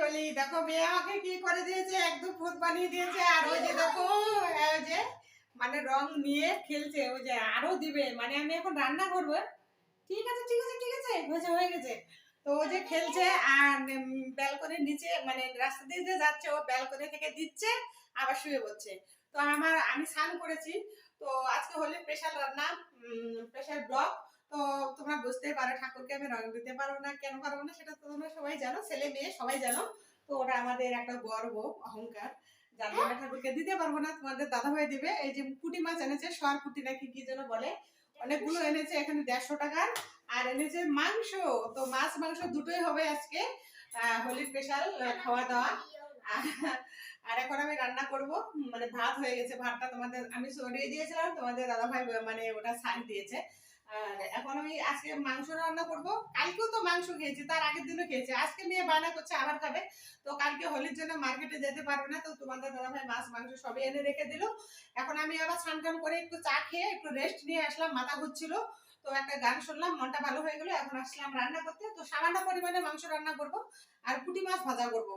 বলি, দেখো মেয়ে আমাকে কি করে দিয়েছে, একদম ভূত বানিয়ে দিয়েছে। আর ওই যে দেখো ওই যে মানে রং নিয়ে খেলছে, ওই যে আরো দিবে, মানে আমি এখন রান্না করবো। ঠিক আছে ঠিক আছে ঠিক আছে, হয়েছে হয়ে গেছে। তো ও যে খেলছে আর ব্যালকনির নিচে মানে রাস্তা দিয়ে যে যাচ্ছে, ও ব্যালকনি থেকে দিচ্ছে আবার শুয়ে পড়ছে। তো আমি স্নান করেছি। তো আজকে হলে স্পেশাল রান্না, স্পেশাল ব্লগ। তো তোমরা বুঝতেই পারো ঠাকুরকে আমি রং দিতে পারবো না, কেন পারবো না সেটা তো তোমরা সবাই জানো, ছেলে মেয়ে সবাই জানো। তো ওটা আমাদের একটা গর্ব, অহংকার। যার জন্য ঠাকুরকে দিতে পারবো না, তোমাদের দাদা ভাই দিবে। এই যে পুঁটি মাছ এনেছে, সর পুঁটি নাকি কি যেন বলে, অনেকগুলো এনেছে, এখানে 150 টাকার। আর এনেছে মাংস। তো মাছ মাংস দুটোই হবে আজকে, হোলি স্পেশাল খাওয়া দাওয়া। আর এখন আমি রান্না করব, মানে ভাত হয়ে গেছে, ভাতটা তোমাদের আমি সরিয়ে দিয়েছিলাম, তোমাদের দাদা ভাই মানে ওটা ছাড় দিয়েছে। আর এখন আমি আজকে মাংস রান্না করব। কালকেও তো মাংস খেয়েছি, তার আগের দিনও খেয়েছি, আজকে মেয়ে বায়না করছে আবার খাবে। তো কালকে হোলির জন্য মার্কেটে যেতে পারবে না, তো তোমাদের দাদা ভাই মাছ মাংস সবই এনে রেখে দিল। এখন আমি আবার স্নান টান করে একটু চা খেয়ে একটু রেস্ট নিয়ে আসলাম, মাথা ঘুরছিল। তো একটা গান শুনলাম, মনটা ভালো হয়ে গেল। এখন আসলাম রান্না করতে। তো সামান্য পরিমাণে মাংস রান্না করব আর পুঁটি মাছ ভাজা করব।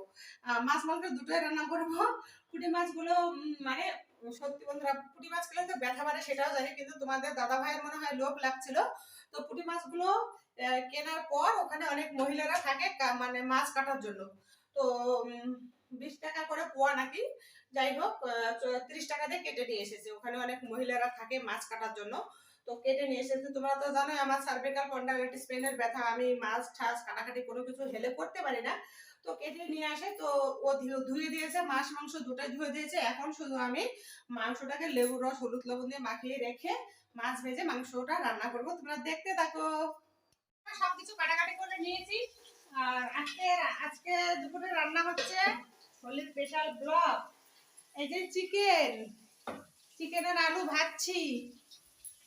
মাছ মাংস দুটোই রান্না করব। পুঁটি মাছগুলো মানে সত্যি বন্ধুরা, পুঁটি মাছ খেলে তো ব্যথা বাড়ে সেটাও জানি, কিন্তু তোমাদের দাদা ভাইয়ের মনে হয় লোভ লাগছিল। তো পুঁটি মাছগুলো কেনার পর ওখানে অনেক মহিলারা থাকে মানে মাছ কাটার জন্য। তো 20 টাকা করে পোয়া নাকি, যাই হোক 30 টাকা দিয়ে কেটে নিয়ে এসেছে। ওখানে অনেক মহিলারা থাকে মাছ কাটার জন্য। তো কেটে নিয়ে এসেছে। তোমরা তো জানোই আমার সার্ভিক্যাল স্পন্ডাইলাইটিস পেনের ব্যথা, আমি মাছ ঠাস কাটাকাটি কোনো কিছু হেল্প করতে পারি না। তো কেটে নিয়ে আসে, তো ও ধুয়ে দিয়েছে, মাছ মাংস দুটোই ধুয়ে দিয়েছে। এখন শুধু আমি মাংসটাকে লেবুর রস হলুদ লবণ দিয়ে মাখিয়ে রেখে মাছ ভেজে মাংসটা রান্না করবো। তোমরা দেখতে থাকো। সবকিছু কাটাকাটি করে নিয়েছি। আর আজকে আজকে দুপুরে রান্না হচ্ছে হোলির স্পেশাল ব্লগ। এই যে চিকেনের আলু ভাজছি,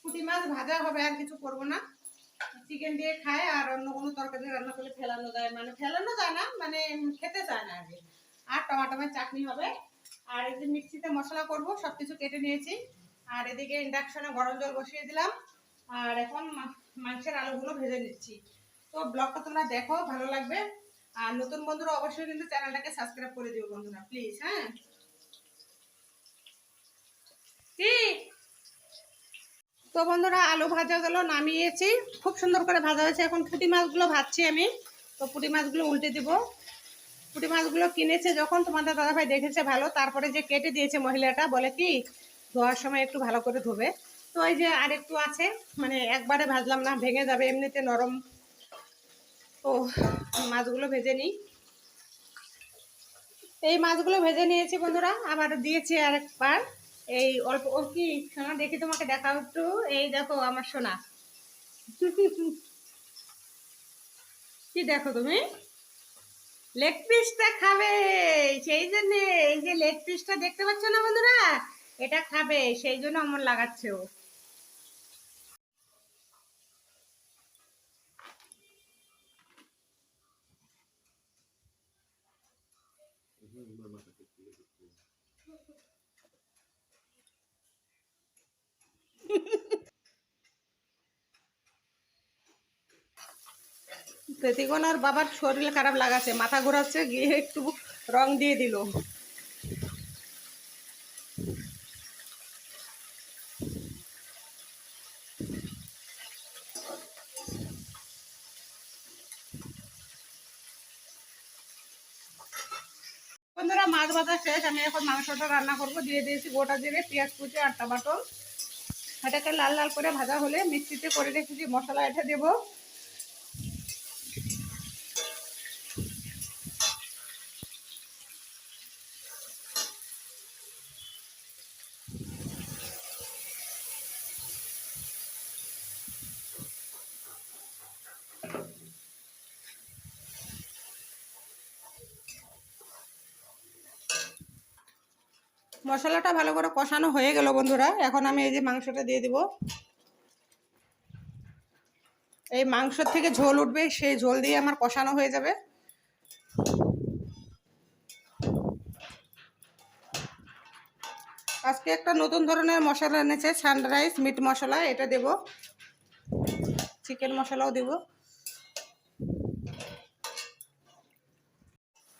পুঁটি মাছ ভাজা হবে, আর কিছু করবো না। চিকেন দিয়ে খায়, আর অন্য কোনো তরকারি রান্না করলে ফেলানো যায়, মানে ফেলানো যায় না, মানে খেতে চায় না আগে। আর টমাটোমের চাটনি হবে। আর এই যে মিক্সিতে মশলা করব, সবকিছু কেটে নিয়েছি। আর এদিকে ইন্ডাকশনে গরম জল বসিয়ে দিলাম। আর এখন মাংসের আলুগুলো ভেজে নিচ্ছি। তো ব্লগটা তোমরা দেখো, ভালো লাগবে। আর নতুন বন্ধুরা অবশ্যই কিন্তু চ্যানেলটাকে সাবস্ক্রাইব করে দিও বন্ধুরা, প্লিজ। হ্যাঁ, ঠিক। তো বন্ধুরা, আলু ভাজাগুলো নামিয়েছি, খুব সুন্দর করে ভাজা হয়েছে। এখন পুঁটি মাছগুলো ভাজছি আমি। তো পুঁটি মাছগুলো উল্টে দিব। পুঁটি মাছগুলো কিনেছে যখন তোমাদের দাদাভাই দেখেছে ভালো, তারপরে যে কেটে দিয়েছে মহিলাটা, বলে কি ধোয়ার সময় একটু ভালো করে ধোবে। তো এই যে আর একটু আছে, মানে একবারে ভাজলাম না, ভেঙে যাবে, এমনিতে নরম। তো মাছগুলো ভেজে নিই। এই মাছগুলো ভেজে নিয়েছি বন্ধুরা, আবার দিয়েছি আর একবার। এই অল্প, ও কি সোনা, দেখি তোমাকে দেখাও একটু। এই দেখো আমার সোনা। কি দেখো তুমি, লেগ পিসটা খাবে, সেই জন্য। এই যে লেগ পিসটা দেখতে পাচ্ছ না বন্ধুরা, এটা খাবে, সেই জন্য অমন লাগাচ্ছে ও। প্রতিগণ আর বাবার শরীর খারাপ লাগাচ্ছে, মাথা ঘোরাচ্ছে, গিয়ে একটু রং দিয়ে দিল। বন্ধুরা, মাছ ভাজা শেষ, আমি এখন মাংসটা রান্না করব। দিয়ে দিয়েছি গোটা জিরে, পেঁয়াজ কুচি আর টমেটো। এটাকে লাল লাল করে ভাজা হলে মিক্সিতে করে রেখেছি মশলা, এটা দেবো। মশলাটা ভালো করে কষানো হয়ে গেল বন্ধুরা, এখন আমি এই যে মাংসটা দিয়ে দিব। এই মাংস থেকে ঝোল উঠবে, সেই ঝোল দিয়ে আমার কষানো হয়ে যাবে। আজকে একটা নতুন ধরনের মশলা এনেছে, সানরাইজ মিট মশলা, এটা দেব। চিকেন মশলাও দেব।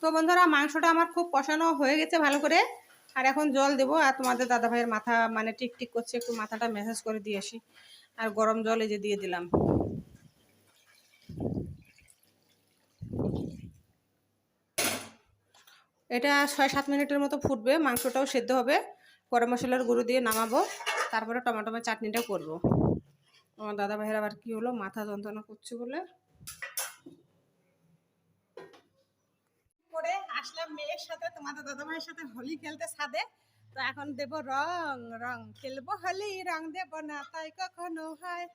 তো বন্ধুরা মাংসটা আমার খুব কষানো হয়ে গেছে ভালো করে, আর এখন জল দেবো। আর তোমাদের দাদা ভাইয়ের মাথা মানে টিকটিক করছে, একটু মাথাটা ম্যাসাজ করে দিয়ে আসি। আর গরম জল এই যে দিয়ে দিলাম। এটা 6-7 মিনিটের মতো ফুটবে, মাংসটাও সেদ্ধ হবে। গরম মশলার গুঁড়ো দিয়ে নামাবো, তারপরে টমেটোমের চাটনিটা করবো। আমার দাদা ভাইয়ের আবার কি হলো, মাথা যন্ত্রণা করছে বলে করে আসলাম মেয়ের সাথে, তোমাদের দাদা ভাইয়ের সাথে হোলি খেলতে ছাদে। তো এখন দেব রং, রং খেলবো হোলি, রং দেব না তাই কখনো হয়।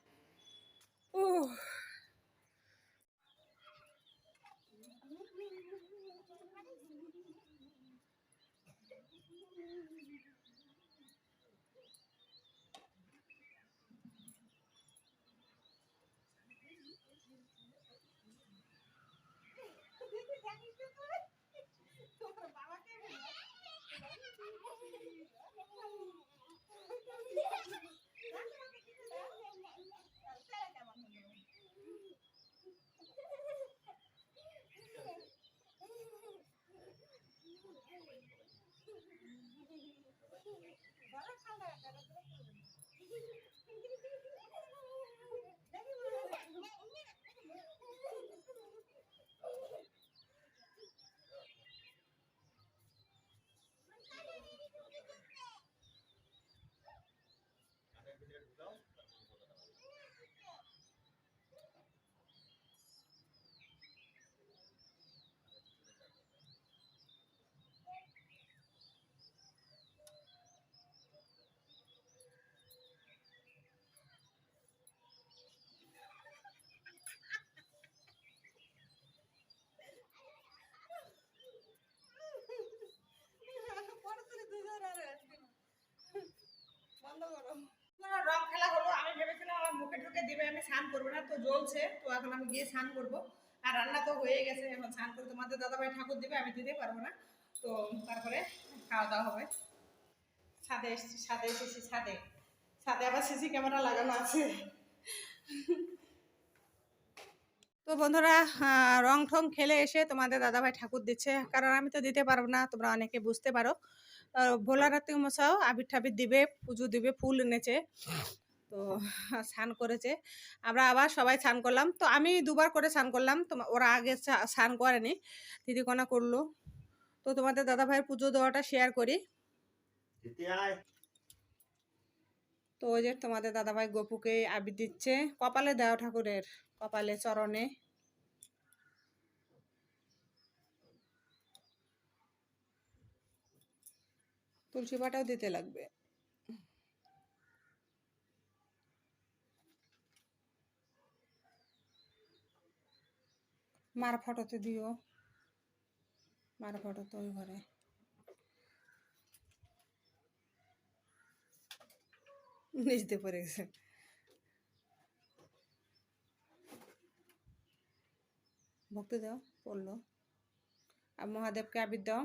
রং খেলা হলো, আমি ভেবেছিলাম আমার মুখে ঢুকে দিবে, আমি স্নান করবো না, তো জ্বলছে, তো এখন আমি গিয়ে স্নান করবো। আর রান্না তো হয়ে গেছে, এখন স্নান করে তোমাদের দাদাভাই ঠাকুর দিবে, আমি দিতে পারবো না। তো তারপরে খাওয়া দাওয়া হবে। ছাদে এসেছি, ছাদে এসেছি, ছাদে ছাদে আবার সিসি ক্যামেরা লাগানো আছে। তো বন্ধুরা, রং ঠং খেলে এসে তোমাদের দাদাভাই ঠাকুর দিচ্ছে, কারণ আমি তো দিতে পারবো না, তোমরা অনেকে বুঝতে পারো। ভোলারাত্রি মশাও আবির ঠাবির দিবে, পুজো দিবে, ফুল এনেছে। তো স্নান করেছে, আমরা আবার সবাই স্নান করলাম। তো আমি দুবার করে স্নান করলাম, ওরা আগে স্নান করেনি, দিদিকণা করলো। তো তোমাদের দাদাভাইয়ের পুজো দেওয়াটা শেয়ার করি। তো ওই যে তোমাদের দাদাভাই গপুকে আবির দিচ্ছে, কপালে দেওয়া, ঠাকুরের কপালে, চরণে। তুলসী পাতাও দিতে লাগবে। মার ফটোতে দিও, মার ফটো তো ওই ঘরে। নিচতে পড়ে গেছে। ভক্তি দাও, পড়লো। আর মহাদেবকে আবির দাও।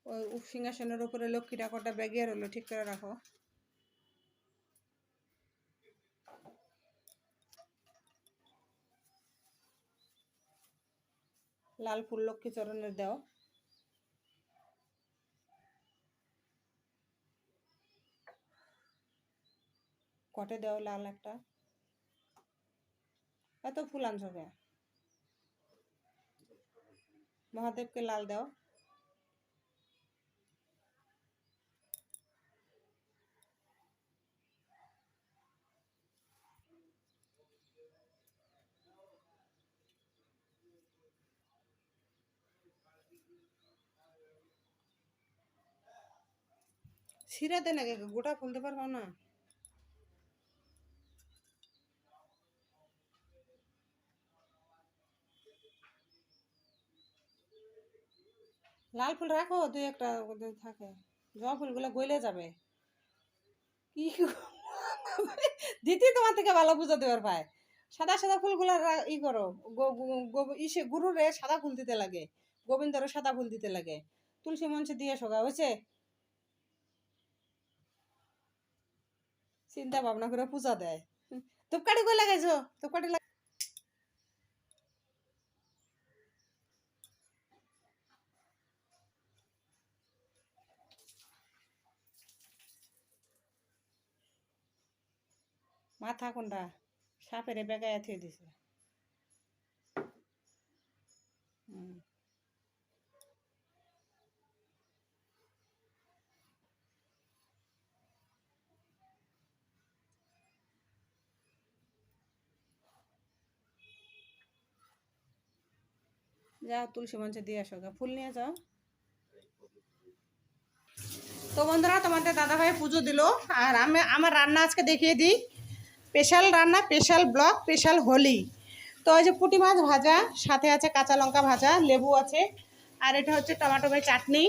ওই সিংহাসনের উপরে লক্ষ্মী ঠাকুরটা ব্যাগে রইলো, ঠিক করে রাখো। লাল ফুল লক্ষ্মী চরণের দাও। কটে দাও লাল একটা। এত ফুল আনছো কে? মহাদেবকে লাল দাও। ছিঁড়ে দে নাকি, গোটা খুলতে পারবো না। লাল ফুল রাখো, দুই একটা ওদের থাকে। জবা ফুলগুলো গলে যাবে। কি দিদি তোমার থেকে ভালো বুঝা দেওয়ার ভাই। সাদা সাদা ফুলগুলো ই করো, ইসে গুরুরে সাদা ফুল দিতে লাগে, গোবিন্দরে সাদা ফুল দিতে লাগে। তুলসী মঞ্চে দিয়ে শোকা হয়েছে। চিন্তা ভাবনা করে পূজা দেয়। ধূপকাঠি কই লাগাইছো? ধূপকাঠি মাথা কোনটা সাপেরে বেগায় থুয়ে দিছে। হুম। যাও তুলসী মঞ্চে দিয়ে আসো গা, ফুল নিয়ে যাও। তো বন্ধুরা তোমাদের দাদাভাই পুজো দিল, আর আমি আমার রান্না আজকে দেখিয়ে দিই। স্পেশাল রান্না, স্পেশাল ব্লগ, স্পেশাল হোলি। তো ওই যে পুঁটি মাছ ভাজা, সাথে আছে কাঁচা লঙ্কা ভাজা, লেবু আছে, আর এটা হচ্ছে টমেটোমের চাটনি।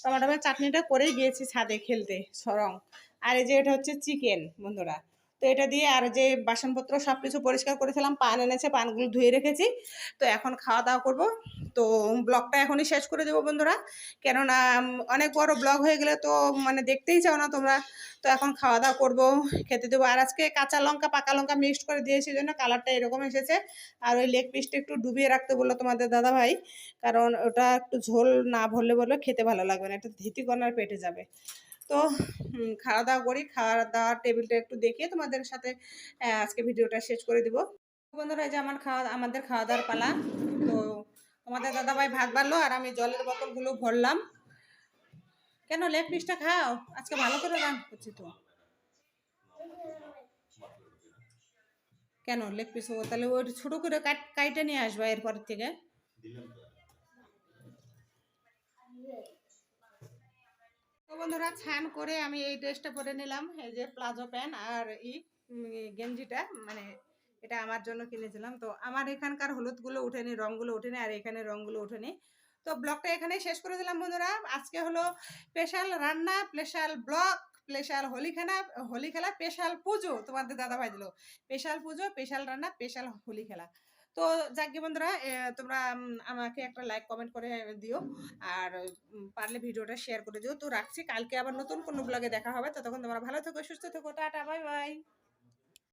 টমেটোমের চাটনিটা করেই গিয়েছি ছাদে খেলতে সরং। আর এই যে এটা হচ্ছে চিকেন বন্ধুরা। তো এটা দিয়ে আর যে বাসনপত্র সব কিছু পরিষ্কার করেছিলাম, পান এনেছে, পানগুলো ধুয়ে রেখেছি। তো এখন খাওয়া দাওয়া করবো। তো ব্লগটা এখনই শেষ করে দেবো বন্ধুরা, কেননা অনেক বড় ব্লগ হয়ে গেলে তো মানে দেখতেই চাও না তোমরা। তো এখন খাওয়া দাওয়া করবো, খেতে দেবো। আর আজকে কাঁচা লঙ্কা পাকা লঙ্কা মিক্সড করে দিয়েছি, জন্য কালারটা এরকম এসেছে। আর ওই লেগ পিসটা একটু ডুবিয়ে রাখতে বললো তোমাদের দাদাভাই, কারণ ওটা একটু ঝোল না ভরলে বললো খেতে ভালো লাগবে না, একটু ধিতিকনার পেটে যাবে। তো খাওয়া দাওয়া করি, খাওয়া দাওয়ার টেবিলটা একটু দেখিয়ে তোমাদের সাথে আজকে ভিডিওটা শেষ করে দিব বন্ধুরা। এই যে আমাদের খাওয়া দাওয়ার পালা। তো তোমাদের দাদাভাই ভাত বাড়লো, আর আমি জলের বোতলগুলো ভরলাম। কেন লেগ পিসটা খাও, আজকে ভালো করে রান করছি তো। কেন লেগ পিস হবো, তাহলে ওই ছোট করে কাইটা নিয়ে আসবা এরপর থেকে। তো বন্ধুরা স্নান করে আমি এই ড্রেসটা পরে নিলাম, এই যে প্লাজো প্যান্ট আর গেঞ্জিটা, মানে এটা আমার জন্য কিনেছিলাম। তো আমার এখানকার হলুদগুলো উঠেনি, রঙগুলো উঠেনি, আর এখানে রঙগুলো উঠেনি। তো ব্লগটা এখানেই শেষ করে দিলাম বন্ধুরা। আজকে হলো স্পেশাল রান্না, স্পেশাল ব্লগ, স্পেশাল হোলি খেলা, স্পেশাল পুজো। তোমাদের দাদা ভাই দিল স্পেশাল পুজো, স্পেশাল রান্না, স্পেশাল হোলি খেলা। তো যাকে বন্ধুরা তোমরা আমাকে একটা লাইক কমেন্ট করে দিও, আর পারলে ভিডিওটা শেয়ার করে দিও। তো রাখছি, কালকে আবার নতুন কোনো ব্লগে দেখা হবে। ততক্ষণ তোমরা ভালো থেকো, সুস্থ থেকো, টাটা, বাই বাই।